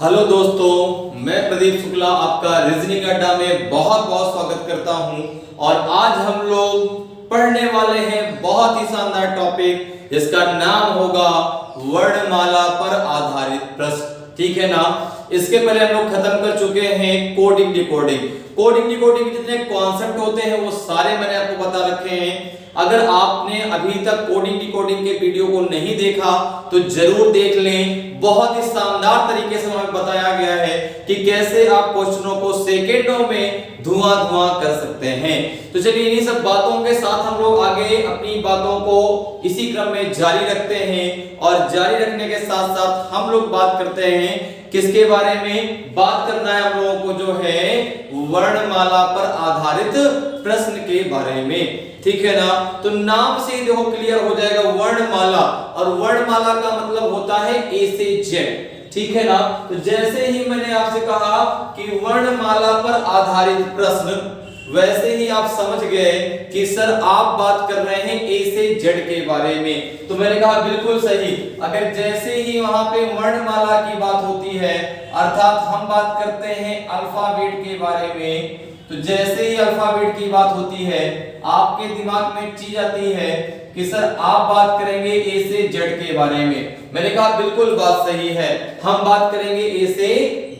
Hello दोस्तों, मैं प्रदीप शुक्ला आपका रीजनिंग अड्डा में बहुत बहुत स्वागत करता हूं। और आज हम लोग पढ़ने वाले हैं बहुत ही शानदार टॉपिक जिसका नाम होगा वर्णमाला पर आधारित प्रश्न। ठीक है ना। इसके पहले हम लोग खत्म कर चुके हैं कोडिंग डिकोडिंग। कोडिंग डिकोडिंग के जितने कॉन्सेप्ट होते हैं वो सारे मैंने आपको बता रखे हैं। अगर आपने अभी तक कोडिंग डिकोडिंग के वीडियो को नहीं देखा तो जरूर देख लें। बहुत ही शानदार तरीके से हमें बताया गया है कि कैसे आप क्वेश्चनों को सेकंडों में धुआं कर सकते हैं। तो चलिए इन्हीं सब बातों के साथ हम लोग आगे अपनी बातों को इसी क्रम में जारी रखते हैं। और जारी रखने के साथ साथ हम लोग बात करते हैं किसके बारे में। बात करना है हम लोगों को जो है वर्णमाला पर आधारित प्रश्न के बारे में। ठीक है ना। तो नाम से ही देखो क्लियर हो जाएगा वर्णमाला, और वर्णमाला का मतलब होता है ए से जेड। ठीक है ना। तो जैसे ही मैंने आपसे कहा कि वर्णमाला पर आधारित प्रश्न, वैसे ही आप समझ गए कि सर आप बात कर रहे हैं ए से जेड के बारे में। तो मैंने कहा बिल्कुल सही। अगर जैसे ही वहां पे वर्णमाला की बात होती है, अर्थात हम बात करते हैं अल्फाबेट के बारे में, तो जैसे ही अल्फाबेट की बात होती है आपके दिमाग में एक चीज आती है कि सर आप बात करेंगे ए से जेड के बारे में। मैंने कहा बिल्कुल बात सही है, हम बात करेंगे ए से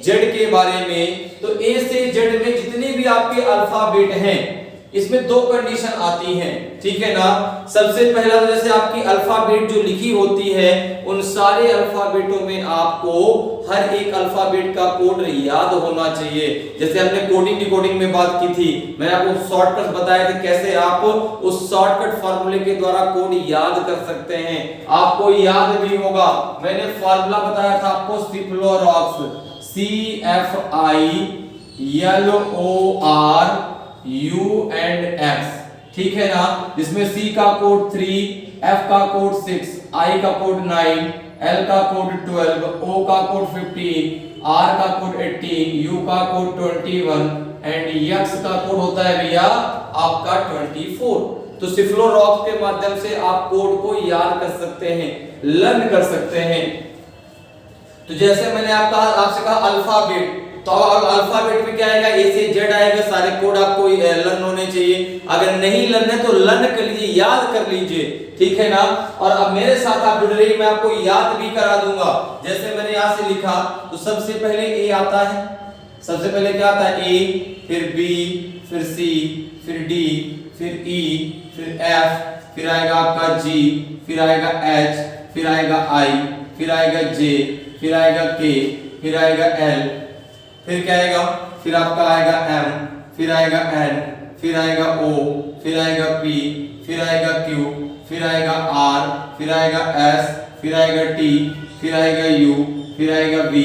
जेड के बारे में। तो ए से जेड में जितने भी आपके अल्फाबेट हैं इसमें दो कंडीशन आती हैं। ठीक है ना। सबसे पहला तो जैसे आपकी अल्फाबेट जो लिखी होती है उन सारे अल्फाबेटों में आपको हर एक अल्फाबेट का कोड याद होना चाहिए। जैसे हमने कोडिंग डिकोडिंग में बात की थी, मैंने आपको शॉर्टकट बताया था कैसे आप उस शॉर्टकट फार्मूले के द्वारा कोड याद कर सकते हैं। आपको याद भी होगा, मैंने फार्मूला बताया था आपको सिफ्लोरॉक्स, CFILORUX। ठीक है ना। जिसमें C का कोड 3, F का कोड 6, I का कोड 9, L का कोड 12, O का कोड 15, R का कोड 18, U का कोड 21 एंड X का कोड होता है भैया आपका 24। तो सिफ्लोरॉक्स के माध्यम से आप कोड को याद कर सकते हैं, लर्न कर सकते हैं। तो जैसे मैंने आपसे कहा अल्फाबेट, तो अल्फाबेट में क्या आएगा, ए से जेड आएगा। सारे कोड आपको लर्न होने चाहिए। अगर नहीं लर्न है तो लर्न कर लीजिए, याद कर लीजिए। ठीक है ना। और अब मेरे साथ आप जुड़ रही, मैं आपको याद भी करा दूंगा। जैसे मैंने यहां से लिखा तो सबसे पहले ए आता है। सबसे पहले क्या आता है, ए, फिर बी, फिर सी, फिर डी, फिर ई, फिर एफ, फिर आएगा आपका जी, फिर आएगा एच, फिर आएगा आई, फिर आएगा जे, फिर आएगा के, फिर आएगा एल, फिर क्या आएगा, फिर आपका आएगा एम, फिर आएगा एन, फिर आएगा ओ, फिर आएगा पी, फिर आएगा क्यू, फिर आएगा आर, फिर आएगा एस, फिर आएगा टी, फिर आएगा यू, फिर आएगा वी,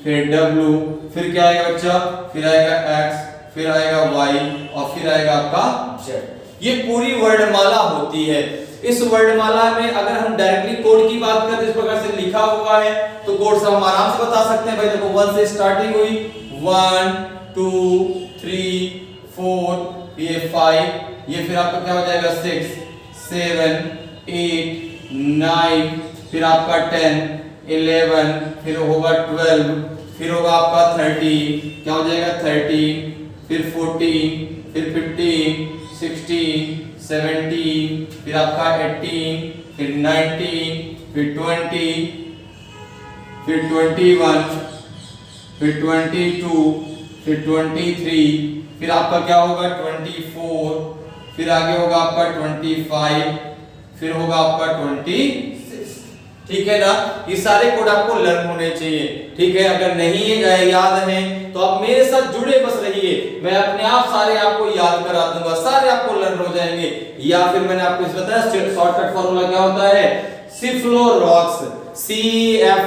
फिर डब्ल्यू, फिर क्या आएगा बच्चा, फिर आएगा एक्स, फिर आएगा वाई और फिर आएगा आपका जेड। ये पूरी वर्णमाला होती है। इस वर्णमाला में अगर हम डायरेक्टली कोड की बात करें, इस प्रकार से लिखा हुआ है तो कोड से हम आराम से बता सकते हैं। भाई देखो 1 से स्टार्टिंग हुई, 1 2 3 4, ये 5, ये फिर आपका क्या हो जाएगा 6 7 8 9, फिर आपका 10 11, फिर होगा 12, फिर होगा आपका 30, क्या हो जाएगा 13, फिर 14, फिर 15 16 17, फिर आपका 18, फिर 19, फिर 20, फिर 21, फिर 22, फिर 23, फिर आपका क्या होगा 24, फिर आगे होगा आपका 25, फिर होगा आपका 26। ठीक है ना। ये सारे कोड आपको लर्न होने चाहिए। ठीक है। अगर नहीं याद है तो आप मेरे साथ जुड़े बस रहिए, मैं अपने आप सारे आपको याद करा दूंगा, सारे आपको लर्न हो जाएंगे। या फिर मैंने आपको इस बताया शॉर्टकट फार्मूला क्या होता है, सिफ्लोरॉक्स, CFILORUX,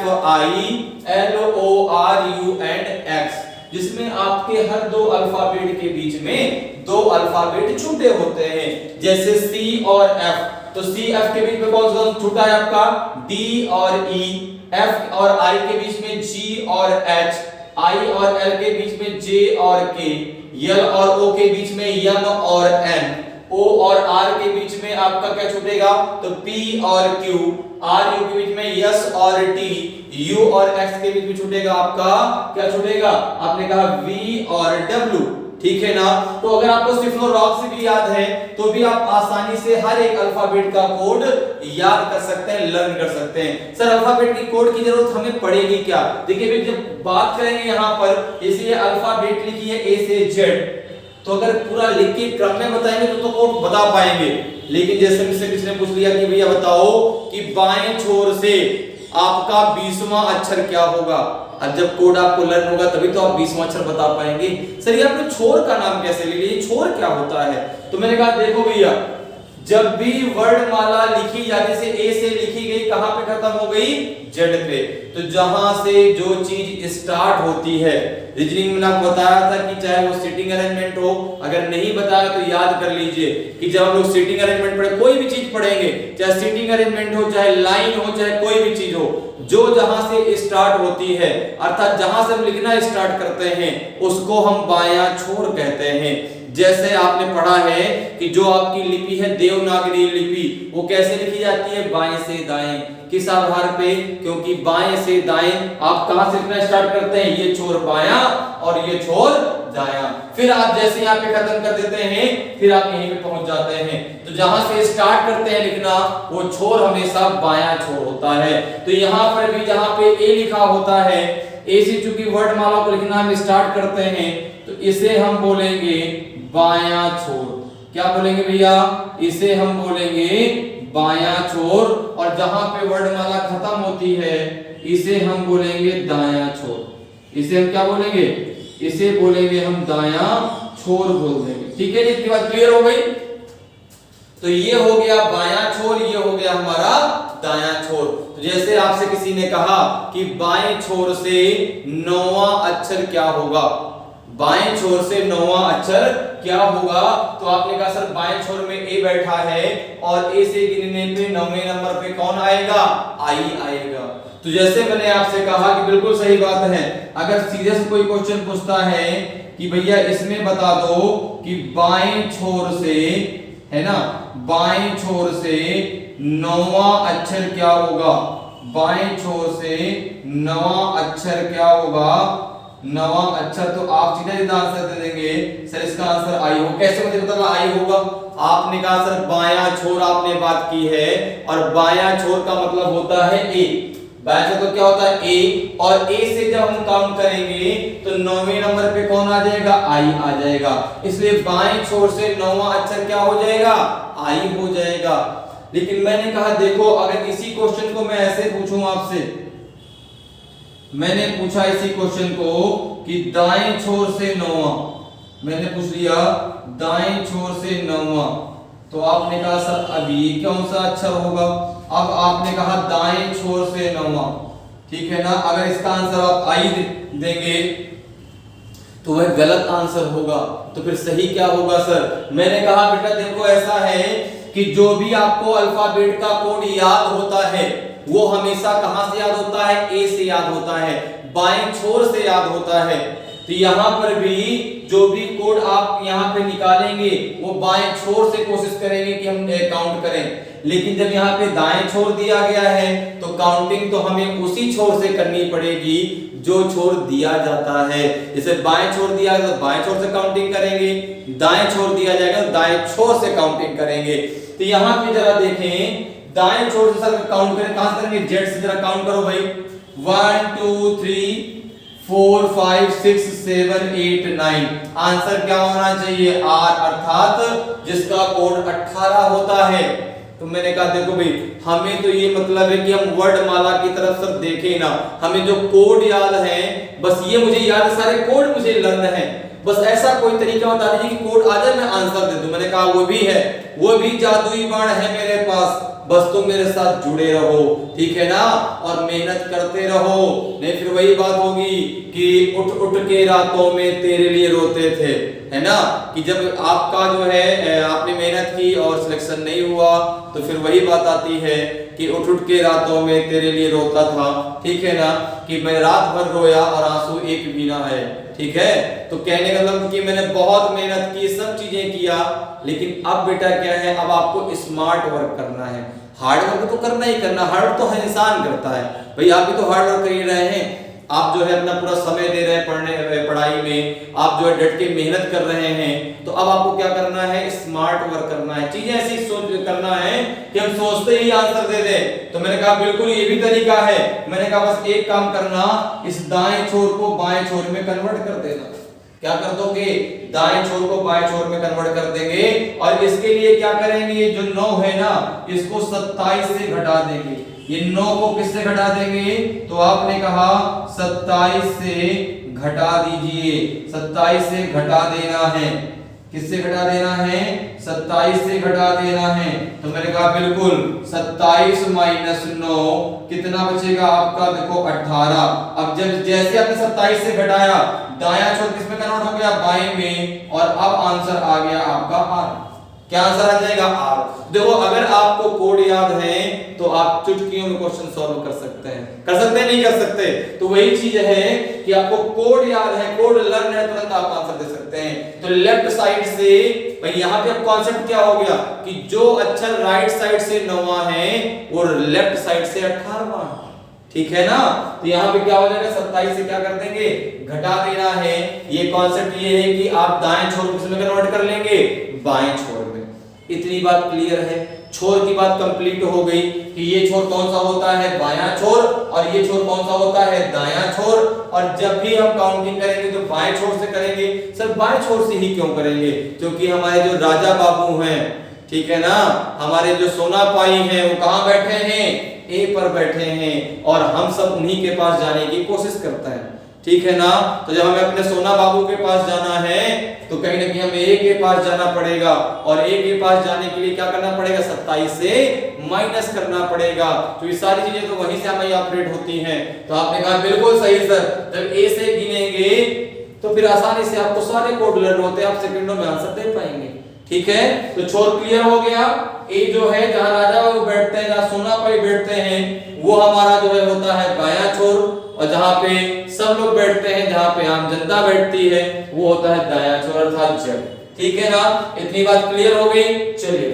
जिसमें आपके हर दो अल्फाबेट के बीच में दो अल्फाबेट छूटे होते हैं। जैसे C और F, तो C F के बीच में कौन सा छूटा है आपका, D और E, F और I के बीच में G और H, I और L के बीच में J और K, L और O के बीच में M और N, O और R के बीच में आपका क्या छूटेगा, तो P और Q, R U के बीच में S और T, U और X के बीच में छूटेगा आपका क्या छूटेगा, आपने कहा V और W, ठीक है ना। तो अगर आपको सिफ्लोरॉक्स भी याद है तो भी आप आसानी से हर एक अल्फाबेट का कोड याद कर सकते हैं, लर्न कर सकते हैं। सर अल्फाबेट की कोड की जरूरत हमें पड़ेगी क्या, देखिए भाई जब बात करेंगे यहाँ पर इसलिए अल्फाबेट लिखी है A से Z, तो अगर पूरा लिख के क्रम में बताएंगे तो कोड बता पाएंगे, लेकिन जैसे मुझसे किसी ने पूछ लिया कि भैया बताओ कि बाएं छोर से आपका 20वां अक्षर क्या होगा, अब जब कोड आपको लर्न होगा तभी तो आप 20वां अक्षर बता पाएंगे। सर ये आपने छोर का नाम कैसे ले लिया, छोर क्या होता है, तो मैंने कहा देखो भैया जब भी वर्णमाला लिखी जाती से ए से लिखी गई कहां पे खत्म हो गई, जेड पे, तो जहां से जो चीज स्टार्ट होती है, रीजनिंग में आपको बताया था कि चाहे वो सीटिंग अरेंजमेंट हो, अगर नहीं बताया तो याद कर लीजिए कि जब हम लोग सीटिंग अरेंजमेंट पढ़े, कोई भी चीज पढ़ेंगे चाहे सीटिंग अरेंजमेंट हो, चाहे लाइन हो, चाहे कोई भी चीज हो, जो जहां से स्टार्ट होती है अर्थात जहां से हम लिखना स्टार्ट करते हैं उसको हम बायां छोर कहते हैं। जैसे आपने पढ़ा है कि जो आपकी लिपि है देवनागरी लिपि, वो कैसे लिखी जाती है, बाएं से दाएं, किस आधार पे, क्योंकि बाएं से दाएं आप कहां से लिखना स्टार्ट करते हैं, ये छोर बायां और ये छोर दायां, फिर आप जैसे यहाँ पे खत्म कर देते हैं फिर आप यहीं पे पहुंच जाते हैं, तो जहां से स्टार्ट करते हैं लिखना वो छोर हमेशा बायां छोर होता है। तो यहाँ पर भी जहां पे ए लिखा होता है, ए से चूंकि वर्णमाला को लिखना हम स्टार्ट करते हैं तो इसे हम बोलेंगे बायां छोर, क्या बोलेंगे भैया, इसे हम बोलेंगे बायां छोर, और जहां पे वर्णमाला खत्म होती है इसे हम बोलेंगे दायां छोर, इसे हम क्या बोलेंगे, इसे बोलेंगे हम दायां छोर बोल देंगे, ठीक है, इतनी बात क्लियर हो गई। तो ये हो गया बायां छोर, ये हो गया हमारा दायां छोर। तो जैसे आपसे किसी ने कहा कि बाएं छोर से 9वां अक्षर क्या होगा, बाएं छोर से 9वां अक्षर क्या होगा, तो आपने कहा सर बाएं छोर में ए बैठा है और ए से गिनने पे 9वें नंबर पे कौन आएगा, आई आएगा। तो जैसे मैंने आपसे कहा कि बिल्कुल सही बात है, अगर सीधे से कोई क्वेश्चन पूछता है कि भैया इसमें बता दो कि बाएं छोर से, है ना, बाएं छोर से 9वां अक्षर क्या होगा, बाएं छोर से 9वां अक्षर क्या होगा, 9वां अक्षर, तो आप सीधा सीधा आंसर दे देंगे सर इसका आंसर आई हो। कैसे मुझे पता लगा आई होगा, आपने कहा सर बायां छोर आपने बात की है और बायां छोर का मतलब होता है ए, बायां छोर तो क्या होता है ए, और ए से जब हम काउंट करेंगे तो 9वें नंबर पे कौन आ जाएगा, आई आ जाएगा, इसलिए बाएं छोर से 9वां अक्षर क्या हो जाएगा, आई हो जाएगा। लेकिन मैंने कहा देखो अगर इसी क्वेश्चन को मैं ऐसे पूछूं आपसे, मैंने पूछा इसी क्वेश्चन को कि दाएं छोर से 9वां, मैंने पूछ लिया दाएं छोर से 9वां, तो आपने कहा सर अब ये कौन सा अक्षर होगा, अब आपने कहा दाएं छोर से 9वां, ठीक है ना, अगर इसका आंसर आप आई देंगे तो वह गलत आंसर होगा, तो फिर सही क्या होगा सर, मैंने कहा बेटा देखो ऐसा है कि जो भी आपको अल्फाबेट का कोड याद होता है वो हमेशा कहां से याद होता है, ए से याद होता है, बाएं छोर से याद होता है। तो यहां पर भी जो भी कोड आप यहां पे निकालेंगे वो बाएं छोर से कोशिश करेंगे कि हम काउंट करें, लेकिन जब यहाँ पे दाएं छोर दिया गया है तो काउंटिंग तो हमें उसी छोर से करनी पड़ेगी जो छोर दिया जाता है। जैसे बाएं छोर दिया तो बाएं छोर से काउंटिंग करेंगे, दाएं छोर दिया जाएगा तो दाएं छोर से काउंटिंग करेंगे। तो यहाँ पे जरा देखें दाएं छोर से सर काउंट करें, कहां से करेंगे, जेड से, जरा काउंट करो भाई, 1 2 3 4 5 6 7 8 9, आंसर क्या होना चाहिए, आर, अर्थात जिसका कोड 18 होता है। तो मैंने कहा देखो भाई हमें तो ये मतलब है कि हम वर्णमाला की तरफ सब देखें ना, हमें जो कोड याद है बस ये मुझे याद है, सारे कोड मुझे लर्न है, बस ऐसा कोई तरीका बता दीजिए कि कोड आ जाए मैं आंसर दे दूं। मैंने कहा वो भी है, वो भी जादुई बाण है मेरे पास, बस तुम मेरे साथ जुड़े रहो, ठीक है ना, और मेहनत करते रहो, नहीं फिर वही बात होगी कि उठ उठ के रातों में तेरे लिए रोते थे, है ना, कि जब आपका जो है आपने मेहनत की और सिलेक्शन नहीं हुआ तो फिर वही बात आती है कि उठ उठ के रातों में तेरे लिए रोता था, ठीक है ना, कि मैं रात भर रोया और आंसू एक भी ना है, ठीक है। तो कहने का मतलब कि मैंने बहुत मेहनत की, सब चीजें किया, लेकिन अब बेटा क्या है, अब आपको स्मार्ट वर्क करना है। हार्ड वर्क तो करना ही करना, हार्ड तो हर इंसान करता है भाई, आप भी तो हार्ड वर्क कर ही रहे हैं। आप जो है अपना पूरा समय दे रहे हैं पढ़ाई में, आप जो है डट के मेहनत कर रहे हैं, तो अब आपको क्या करना है, स्मार्ट वर्क करना है। चीजें ऐसी सोच करना है कि हम सोचते ही आंसर दे दें। तो मैंने कहा बिल्कुल ये भी तरीका है। मैंने कहा बस एक काम करना, इस दाएं छोर को बाएं छोर में कन्वर्ट कर देना। क्या कर दोगे, दाएं छोर को बाएं छोर में कन्वर्ट कर देंगे, और इसके लिए क्या करेंगे, ये जो 9 है ना, इसको 27 से घटा देंगे। ये 9 को किससे घटा देंगे, तो आपने कहा 27 से घटा दीजिए, 27 से घटा देना है। किससे घटा देना है, 27 से घटा देना है। तो मैंने कहा बिल्कुल 27 माइनस 9 कितना बचेगा आपका, देखो 18। अब जब जैसे आपने 27 से घटाया, दायां छोर किसमें कन्वर्ट हो गया, बाएं में, और अब आंसर आ गया आपका आर। क्या आंसर आ जाएगा, आर। देखो अगर आपको कोड याद है तो आप चुटकियों में क्वेश्चन सॉल्व कर सकते हैं, कर सकते हैं नहीं कर सकते। तो वही चीज है कि आपको कोड याद है, कोड लर्न है, तुरंत आप आंसर दे सकते हैं। तो लेफ्ट साइड से भाई यहाँ पे अब कॉन्सेप्ट क्या हो गया कि जो अक्षर राइट साइड से 9वां है वो लेफ्ट साइड से 18वां, ठीक है ना। तो यहाँ पे क्या हो जाएगा, 27 से क्या कर देंगे, घटा देना है। ये कॉन्सेप्ट ये है कि आप दाएं छोर को किसमें कन्वर्ट कर लेंगे, बाएं छोर में। इतनी बात क्लियर है, छोर की बात कंप्लीट हो गई कि ये छोर कौन सा होता है, बायां छोर, और ये छोर कौन सा होता है, दायां छोर। और जब भी हम काउंटिंग करेंगे तो बाएं छोर से करेंगे। सर बाएं छोर से ही क्यों करेंगे, क्योंकि हमारे जो राजा बाबू हैं, ठीक है ना, हमारे जो सोना पाई हैं, वो कहां बैठे हैं, ए पर बैठे हैं, और हम सब उन्हीं के पास जाने की कोशिश करते हैं, ठीक है ना। तो जब हमें अपने सोना बाबू के पास जाना है तो कहीं ना कहीं हमें ए के पास जाना पड़ेगा, और ए के पास जाने के लिए क्या करना पड़ेगा, 27 से माइनस करना पड़ेगा। तो ये सारी चीजें तो वहीं से हमें ऑपरेट होती हैं। तो आपने कहा बिल्कुल सही सर, जब ए से गिनेंगे तो फिर आसानी से आपको सारे कोड लर्न होते हैं, आप सेकंडों में आंसर दे पाएंगे, ठीक है। तो छोर क्लियर हो गया। ए जो है जहां राजा बाबू बैठते हैं, जहां सोना पाई बैठते हैं, वो हमारा जो है होता है बायां छोर, और जहां पे सब लोग बैठते हैं, जहां पे आम जनता बैठती है, वो होता है दायां छोर अर्थात जब, ठीक है ना। इतनी बात क्लियर हो गई। चलिए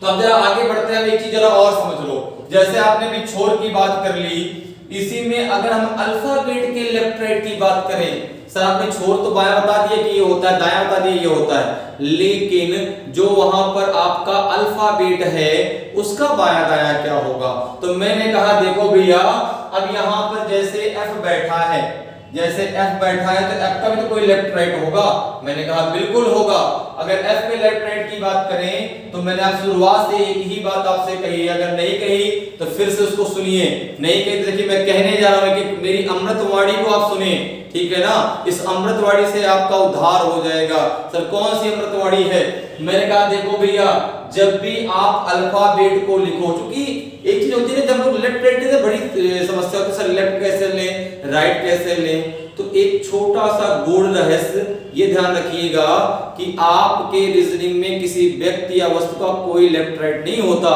तो अब जरा आगे बढ़ते हैं, एक चीज जरा और समझ लो। जैसे आपने भी छोर की बात कर ली, इसी में अगर हम अल्फाबेट के लेफ्ट राइट की बात करें, सर आपने छोर तो बायां बता दिया कि ये होता है, दायां बता दिया ये होता है, लेकिन जो वहां पर आपका अल्फाबेट है उसका बायां दायां क्या होगा। तो मैंने कहा देखो भैया, अब यहां पर जैसे F बैठा है, जैसे F बैठा है तो F का भी तो कोई लेफ्ट राइट होगा। मैंने कहा बिल्कुल होगा। अगर F में लेफ्ट राइट की बात करें तो मैंने आप शुरुआत से एक ही बात आपसे कही है, अगर नहीं कही तो फिर से उसको सुनिए, नहीं कही तो देखिए मैं कहने जा रहा हूं कि मेरी अमृतवाणी को आप सुने, ठीक है ना। इस अमृतवाणी से आपका उद्धार हो जाएगा। सर कौन सी अमृतवाणी है, मैंने कहा देखो भैया, जब भी आप अल्फाबेट को लिखो, क्योंकि एक चीज होती है जब लोग लेफ्ट राइट से बड़ी समस्या होती है, सर लेफ्ट कैसे लें, राइट कैसे लें। तो एक छोटा सा गूढ़ रहस्य ये ध्यान रखिएगा कि आपके रीजनिंग में किसी व्यक्ति या वस्तु का कोई लेफ्ट राइट नहीं होता।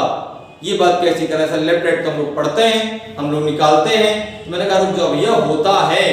ये बात कैसी करें, सर लेफ्ट राइट तो हम लोग पढ़ते हैं, हम लोग निकालते हैं। तो मैंने कहा रुक जाओ भैया, होता है,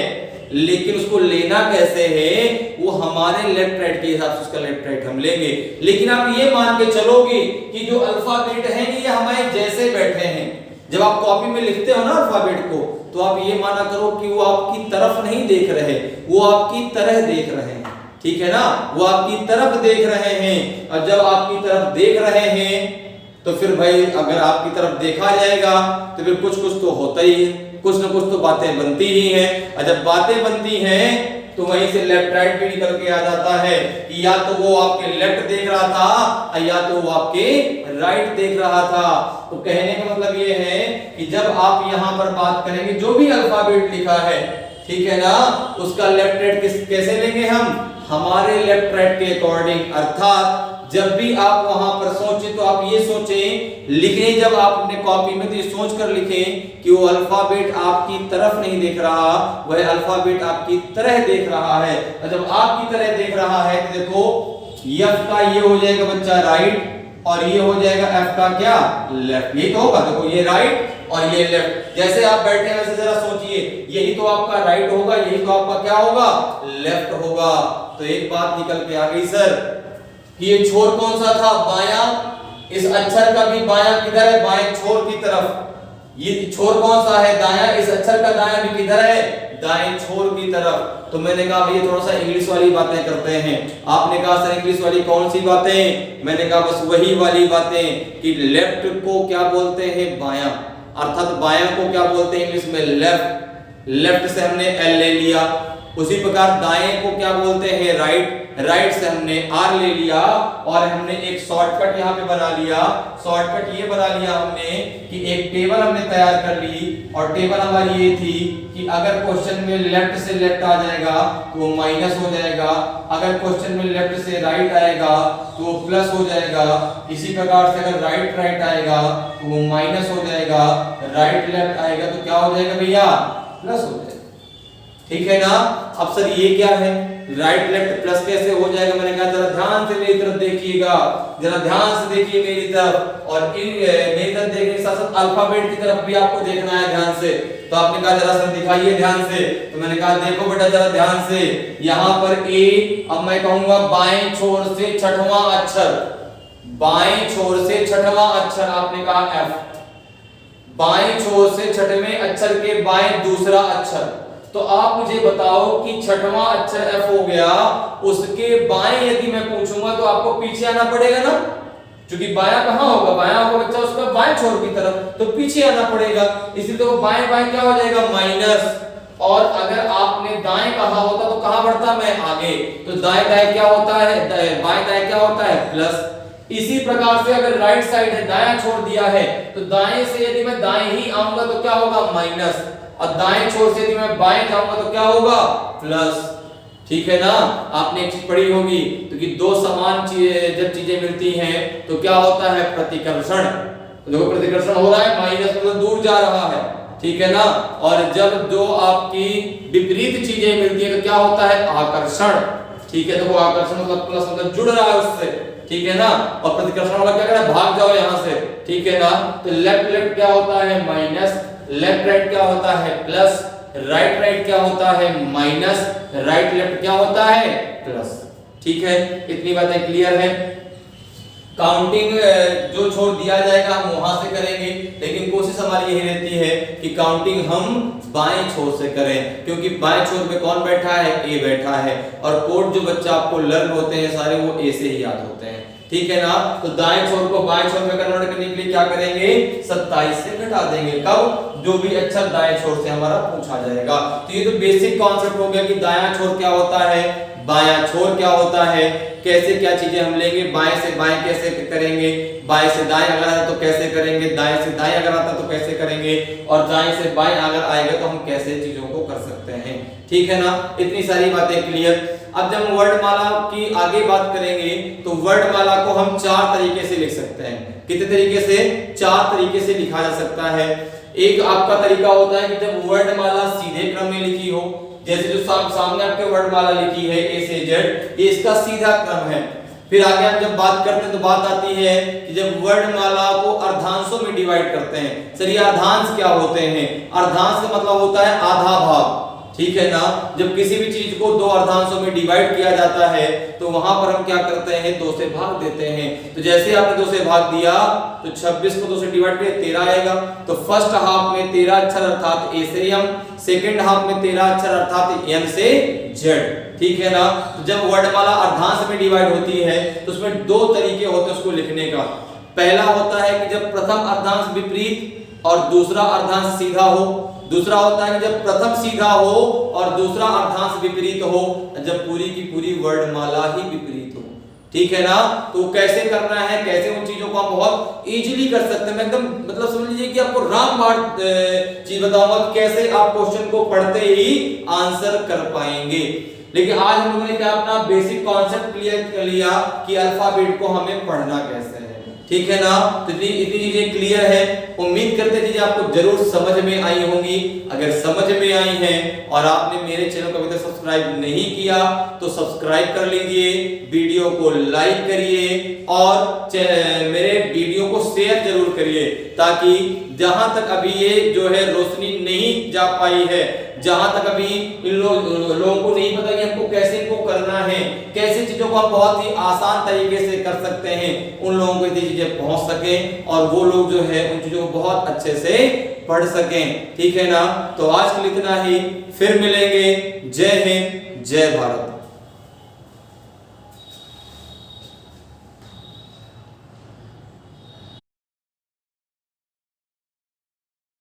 लेकिन उसको लेना कैसे है, वो हमारे लेफ्ट राइट के हिसाब से उसका लेफ्ट राइट हम लेंगे। लेकिन आप ये मान के चलोगे कि जो अल्फाबेट है ये हमारे जैसे बैठे हैं। जब आप कॉपी में लिखते हो ना अल्फाबेट को, तो आप ये माना करो कि वो आपकी तरफ नहीं देख रहे, वो आपकी तरह देख रहे हैं, ठीक है ना, वो आपकी तरफ देख रहे हैं। और जब आपकी तरफ देख रहे हैं तो फिर भाई अगर आपकी तरफ देखा जाएगा तो फिर कुछ कुछ तो होता ही है, कुछ ना कुछ तो बातें बनती ही हैं। और जब बातें बनती हैं तो वहीं से लेफ्ट राइट भी निकल के आ जाता है कि या तो वो आपके लेफ्ट देख रहा था या तो वो आपके राइट देख रहा था। तो कहने का मतलब ये है कि जब आप यहाँ पर बात करेंगे, जो भी अल्फाबेट लिखा है, ठीक है ना, उसका लेफ्ट राइट कैसे लेंगे हम, हमारे लेफ्ट राइट के अकॉर्डिंग। अर्थात जब भी आप वहां पर सोचें तो आप ये सोचें, लिखने जब आप अपने कॉपी में तो ये सोच कर लिखें कि वो अल्फाबेट आपकी तरफ नहीं देख रहा, वह अल्फाबेट आपकी तरह देख रहा है। और जब आपकी तरह देख रहा है तो देखो F का ये हो जाएगा बच्चा राइट, और ये हो जाएगा f का क्या लेफ्ट। यही तो होगा, देखो ये राइट और ये लेफ्ट। जैसे आप बैठे हैं वैसे जरा सोचिए, यही तो आपका राइट होगा, यही तो आपका क्या होगा लेफ्ट होगा। तो एक बात निकल के आ गई सर कि ये छोर कौन सा था बायां, इस अक्षर का भी बायां किधर है बाएं छोर की तरफ। ये छोर कौन सा है दायां, इस अक्षर का दायां भी किधर है दाएं छोर की तरफ। तो मैंने कहा भैया थोड़ा सा इंग्लिश वाली बातें करते हैं। आपने कहा सर इंग्लिश वाली कौन सी बातें, मैंने कहा बस वही वाली बातें कि लेफ्ट को क्या बोलते हैं बायां, अर्थात बायां को क्या बोलते हैं इंग्लिश में लेफ्ट। लेफ्ट से हमने एल ले लिया। उसी प्रकार दाएं को क्या बोलते हैं राइट, राइट से हमने आर ले लिया और हमने एक शॉर्टकट यहाँ पे बना लिया। शॉर्टकट ये बना लिया हमने कि एक टेबल हमने तैयार कर ली और टेबल हमारी ये थी कि अगर क्वेश्चन में लेफ्ट से लेफ्ट आ जाएगा तो वो माइनस हो जाएगा, अगर क्वेश्चन में लेफ्ट से राइट आएगा तो वो प्लस हो जाएगा। इसी प्रकार से अगर राइट राइट आएगा तो वो माइनस हो जाएगा, राइट लेफ्ट आएगा तो क्या हो जाएगा भैया प्लस हो जाएगा। ठीक है ना। अब सर ये क्या है राइट लेफ्ट प्लस कैसे हो जाएगा, मैंने कहा जरा ध्यान से मेरी तरफ देखिएगा, जरा ध्यान से देखिए मेरी तरफ और मेरी तरफ देखने के साथ साथ अल्फाबेट की तरफ भी आपको देखना है ध्यान से। तो आपने कहा जरा सर दिखाइए ध्यान से, तो मैंने कहा देखो बेटा जरा ध्यान से, यहाँ पर ए, अब मैं कहूंगा बाएं छोर से छठवां अक्षर, बाएं छोर से छठवां अक्षर आपने कहा एफ, बाएं छोर से छठवें अक्षर के बाएं दूसरा अक्षर। तो आप मुझे बताओ कि छठवां अक्षर एफ हो गया, उसके बाएं यदि मैं पूछूंगा तो आपको पीछे आना पड़ेगा ना, क्योंकि बायां कहां होगा, बायां होगा बच्चा उसका बाएं छोर की तरफ, तो पीछे आना पड़ेगा। इसलिए तो बाएं बाएं क्या हो जाएगा माइनस, और अगर आपने दाएं कहा होता तो कहां बढ़ता मैं आगे, तो दाएं दाएं क्या होता है बाएं दाएं क्या होता है प्लस। इसी प्रकार से अगर राइट साइड है दायां छोड़ दिया है तो दाएं से यदि मैं दाएं ही आऊंगा तो क्या होगा माइनस, और दाएं छोर से यदि मैं बाएं जाऊंगा तो क्या होगा प्लस। ठीक है ना। आपने एक चीज पढ़ी होगी तो कि दो समान जब चीजें मिलती हैं तो क्या होता है प्रतिकर्षण। तो देखो प्रतिकर्षण हो रहा है माइनस मतलब दूर जा रहा है, ठीक है ना। और जब दो आपकी विपरीत चीजें मिलती है तो क्या होता है आकर्षण। ठीक है, देखो आकर्षण मतलब प्लस मतलब जुड़ रहा है उससे, ठीक है ना। और प्रतिकर्षण वाला क्या कर रहा है भाग जाओ यहां से, ठीक है ना। तो लेफ्ट लेफ्ट क्या होता है माइनस, लेफ्ट राइट क्या होता है प्लस, राइट राइट क्या होता है माइनस, राइट लेफ्ट क्या होता है प्लस। ठीक है, इतनी बातें क्लियर है। काउंटिंग जो छोड़ दिया जाएगा हम वहां से करेंगे, लेकिन कोशिश हमारी यही रहती है कि काउंटिंग हम बाएं छोर से करें, क्योंकि बाएं छोर पे कौन बैठा है ए बैठा है, और कोड जो बच्चा आपको लर्न होते हैं सारे वो ए से ही याद होते हैं, ठीक है ना। तो दाएं छोर को बाएं छोर में कन्वर्ट करने के लिए क्या करेंगे 27 से घटा देंगे, कब जो भी अक्षर दाएं छोर से हमारा पूछा जाएगा। तो ये तो बेसिक कॉन्सेप्ट हो गया कि दायां छोर क्या होता है, बायां छोर क्या होता है, कैसे क्या चीजें हम लेंगे, बाएं से बाएं कैसे करेंगे, बाएं से दाएं अगर आता तो कैसे करेंगे, दाएं से दाएं अगर आता तो कैसे करेंगे, और दाएं से बाएं अगर आएगा तो हम कैसे चीजों को कर सकते हैं, ठीक है ना। इतनी सारी बातें क्लियर। अब जब हम वर्णमाला की आगे बात करेंगे तो वर्णमाला को हम 4 तरीके से लिख सकते हैं। कितने तरीके से 4 तरीके से लिखा जा सकता है। एक आपका तरीका होता है कि जब वर्णमाला सीधे क्रम में लिखी हो, जैसे जो सामने आपके वर्णमाला लिखी है ए से जेड, ये इसका सीधा क्रम है। फिर आगे हम जब बात करते हैं तो बात आती है कि जब वर्णमाला को अर्धांशों में डिवाइड करते हैं। सर ये अर्धांश क्या होते हैं, अर्धांश का मतलब होता है आधा भाग, ठीक है ना। जब किसी भी चीज को 2 अर्धांशों में डिवाइड किया जाता है तो वहां पर हम क्या करते हैं 2 से भाग देते हैं। तो जैसे आपने 2 से भाग दिया तो 26 को 2 से डिवाइड किया 13 आएगा। तो फर्स्ट हाफ में 13 अक्षर अर्थात ए से एम, सेकंड हाफ में 13 अक्षर अर्थात एम से जेड, ठीक है ना। तो जब वर्णमाला अर्धांश में डिवाइड होती है तो उसमें 2 तरीके होते हैं उसको लिखने का। पहला होता है कि जब प्रथम अर्धांश विपरीत और दूसरा अर्धांश सीधा हो, दूसरा होता है कि जब प्रथम सीधा हो और दूसरा अर्धांश विपरीत हो, जब पूरी की पूरी वर्णमाला ही विपरीत हो, ठीक है ना। तो कैसे करना है, कैसे उन चीजों को हम बहुत इजीली कर सकते हैं। एकदम मतलब समझ लीजिए कि आपको रामबाण चीज बताऊंगा कैसे आप क्वेश्चन को पढ़ते ही आंसर कर पाएंगे। लेकिन आज हम लोगों ने क्या अपना बेसिक कॉन्सेप्ट क्लियर कर लिया कि अल्फाबेट को हमें पढ़ना कैसे है, ठीक है ना। तो इतनी चीजें क्लियर है। उम्मीद करते चीजें आपको जरूर समझ में आई होंगी। अगर समझ में आई हैं और आपने मेरे चैनल को अभी तक सब्सक्राइब नहीं किया तो सब्सक्राइब कर लीजिए, वीडियो को लाइक करिए और मेरे वीडियो को शेयर जरूर करिए, ताकि जहां तक अभी ये जो है रोशनी नहीं जा पाई है, जहां तक अभी इन लोगों को नहीं पता कि हमको कैसे को करना है, कैसे चीजों को हम बहुत ही आसान तरीके से कर सकते हैं, उन लोगों को ये चीजें पहुंच सके और वो लोग जो है उन चीजों को बहुत अच्छे से पढ़ सकें। ठीक है ना। तो आज के लिए इतना ही, फिर मिलेंगे। जय हिंद, जय भारत।